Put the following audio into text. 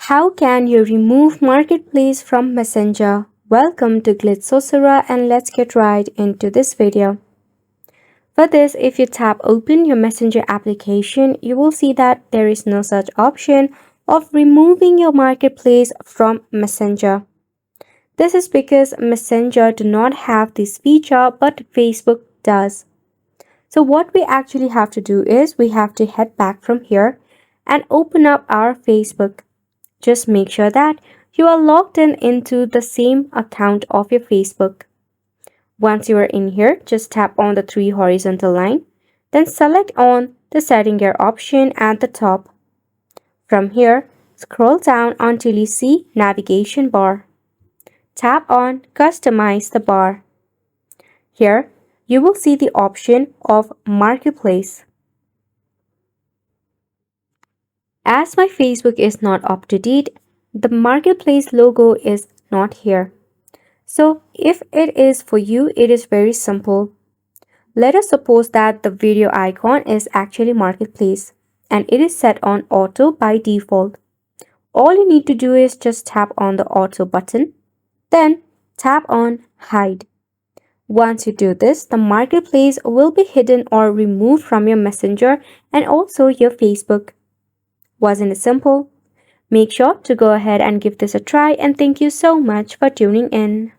How can you remove Marketplace from Messenger? Welcome to Glitz and let's get right into this video. For this, if you tap open your Messenger application, you will see that there is no such option of removing your Marketplace from Messenger. This is because Messenger do not have this feature but Facebook does. So what we actually have to do is we have to head back from here and open up our Facebook. Just make sure that you are logged in into the same account of your Facebook. Once you are in here, just tap on the three horizontal line, then select on the setting gear option at the top. From here, scroll down until you see navigation bar. Tap on customize the bar. Here, you will see the option of Marketplace. As my Facebook is not up to date, the Marketplace logo is not here. So if it is for you, it is very simple. Let us suppose that the video icon is actually Marketplace and it is set on auto by default. All you need to do is just tap on the auto button, then tap on hide. Once you do this, the Marketplace will be hidden or removed from your Messenger and also your Facebook. Wasn't it simple? Make sure to go ahead and give this a try and thank you so much for tuning in.